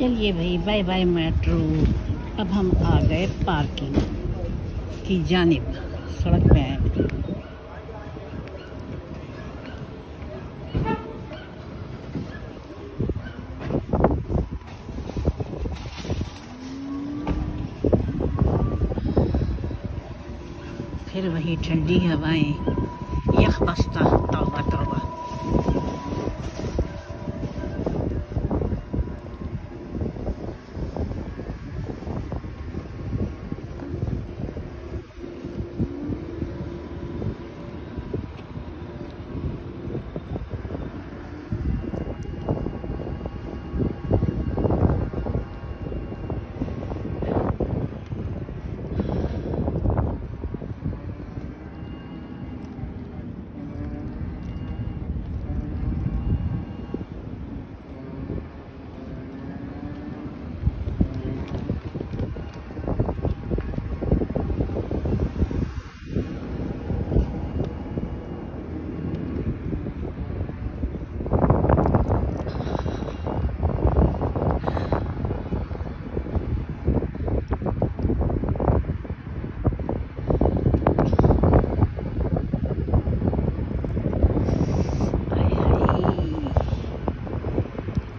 चलिए भाई, bye bye metro. अब हम आ गए पार्किंग की जानिब, सड़क पे आए। फिर वही ठंडी हवाएं, यख बस्ता, तौबा तौबा।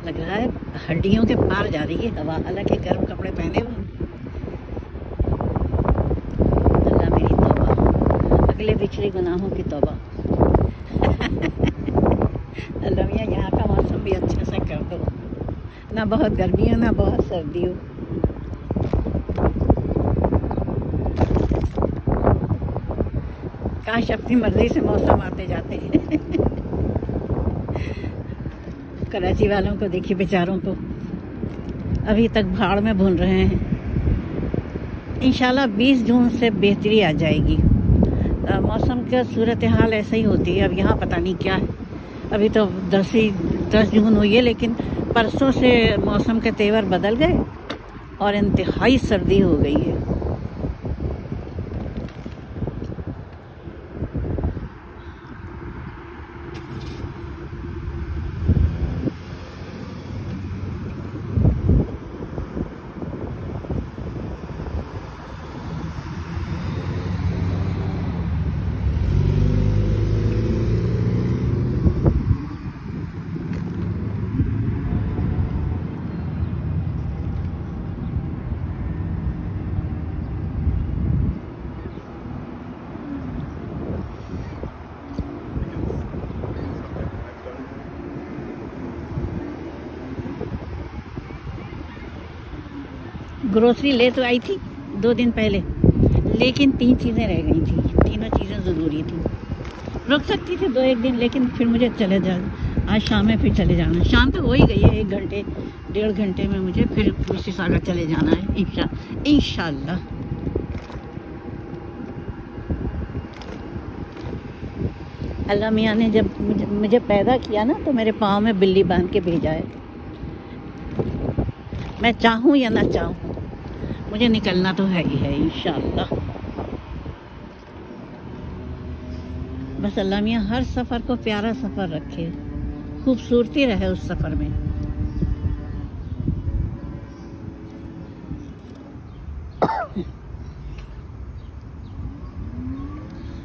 लग रहा है हड्डियों के पार जा रही है हवा, हालांकि गर्म कपड़े पहने हुए। अल्लाह मेरी तौबा, अगले पिछले गुनाहों की तौबा। अल्लाह मियां यहाँ का मौसम भी अच्छा से कर दो, ना बहुत गर्मी हो ना बहुत सर्दी हो। काश अपनी मर्जी से मौसम आते जाते हैं। कराची वालों को देखिए, बेचारों को अभी तक भाड़ में भून रहे हैं। इंशाल्लाह 20 जून से बेहतरी आ जाएगी। मौसम का सूरत हाल ऐसा ही होती है। अब यहाँ पता नहीं क्या है। अभी तो 10 जून हुई है, लेकिन परसों से मौसम के तेवर बदल गए और इंतहाई सर्दी हो गई है। ग्रोसरी ले तो आई थी 2 दिन पहले, लेकिन 3 चीज़ें रह गई थी। तीनों चीज़ें ज़रूरी थी। रुक सकती थी 2-1 दिन, लेकिन फिर मुझे चले जाना, आज शाम में फिर चले जाना। शाम तो हो ही गई है, 1 घंटे 1.5 घंटे में मुझे फिर मिसिसागा चले जाना है इंशाल्लाह। अल्लाह मियाँ ने जब मुझे पैदा किया ना, तो मेरे पाँव में बिल्ली बांध के भेजा है। मैं चाहूँ या ना चाहूँ, मुझे निकलना तो है ही है इंशाल्लाह। बस अल्लाह मियाँ हर सफ़र को प्यारा सफ़र रखे, खूबसूरती रहे उस सफ़र में।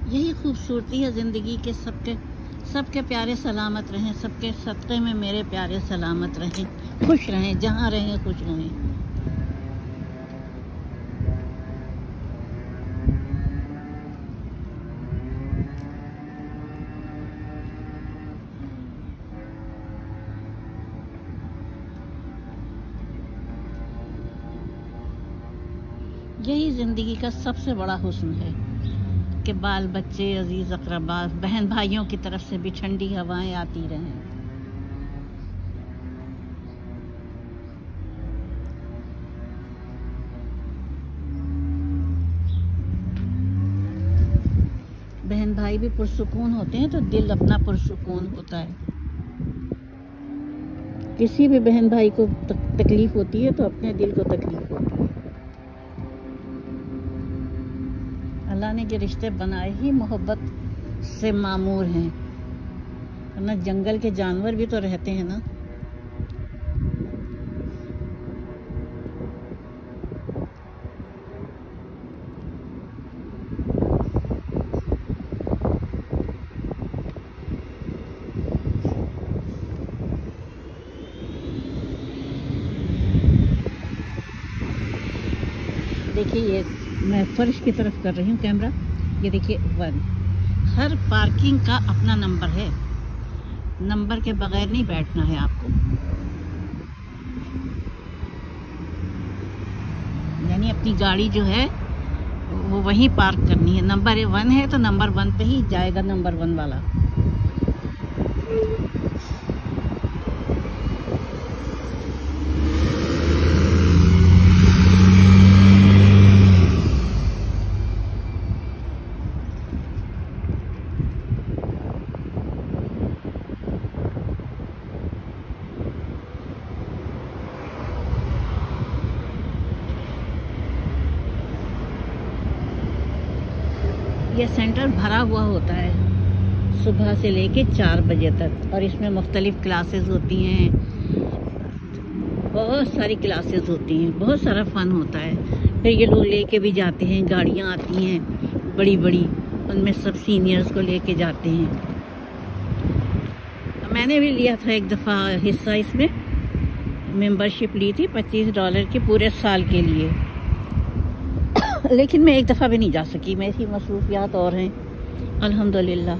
यही खूबसूरती है ज़िंदगी के। सबके प्यारे सलामत रहें, सबके सदक़े में मेरे प्यारे सलामत रहें, खुश रहें, जहाँ रहें खुश रहें। यही ज़िंदगी का सबसे बड़ा हुस्न है कि बाल बच्चे, अजीज़ अक़रबा, बहन भाइयों की तरफ से भी ठंडी हवाएं आती रहें। बहन भाई भी पुरसुकून होते हैं तो दिल अपना पुरसुकून होता है। किसी भी बहन भाई को तकलीफ होती है तो अपने दिल को तकलीफ होती है। अल्लाह ने जो रिश्ते बनाए ही मोहब्बत से मामूर हैं, वरना जंगल के जानवर भी तो रहते हैं ना। देखिए, ये मैं फर्श की तरफ कर रही हूँ कैमरा। ये देखिए 1। हर पार्किंग का अपना नंबर है, नंबर के बगैर नहीं बैठना है आपको। यानी अपनी गाड़ी जो है वो वहीं पार्क करनी है। नंबर 1 है तो नंबर 1 पे ही जाएगा, नंबर 1 वाला। यह सेंटर भरा हुआ होता है सुबह से लेके 4 बजे तक, और इसमें मुख्तलिफ क्लासेस होती हैं, बहुत सारी क्लासेस होती हैं, बहुत सारा फन होता है। फिर ये लोग लेके भी जाते हैं, गाड़ियाँ आती हैं बड़ी बड़ी, उनमें सब सीनियर्स को लेके जाते हैं। मैंने भी लिया था एक दफ़ा हिस्सा इसमें, मेंबरशिप ली थी $25 की पूरे साल के लिए, लेकिन मैं एक दफ़ा भी नहीं जा सकी, मेरी मसरूफियात और हैं अल्हम्दुलिल्लाह।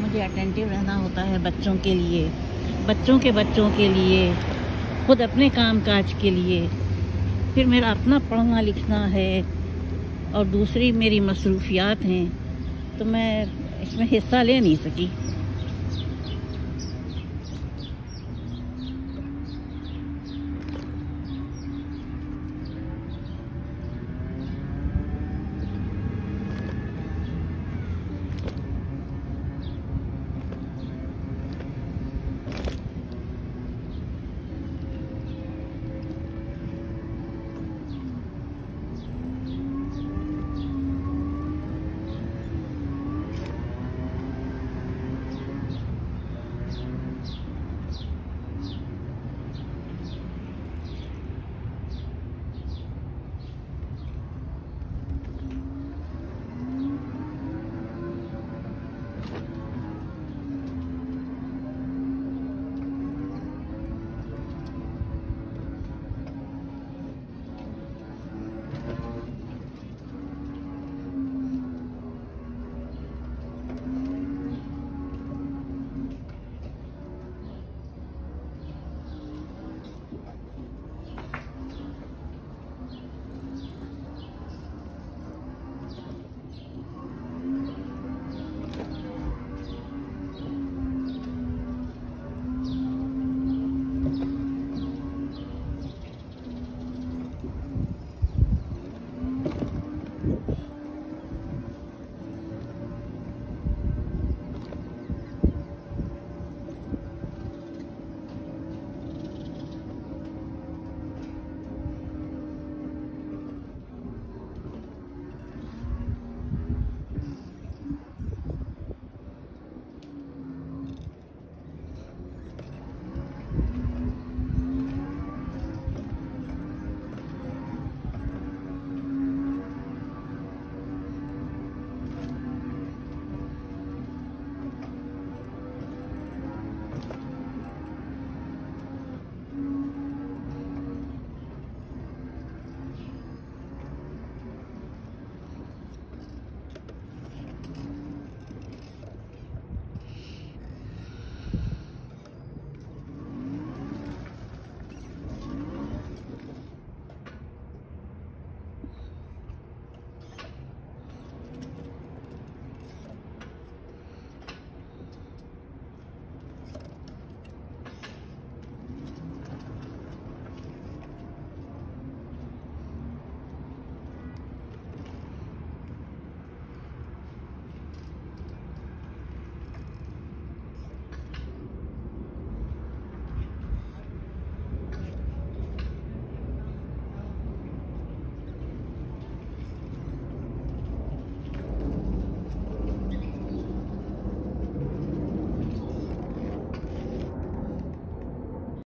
मुझे अटेंटिव रहना होता है बच्चों के लिए, बच्चों के लिए, खुद अपने काम काज के लिए, फिर मेरा अपना पढ़ना लिखना है और दूसरी मेरी मसरूफियात हैं, तो मैं इसमें हिस्सा ले नहीं सकी।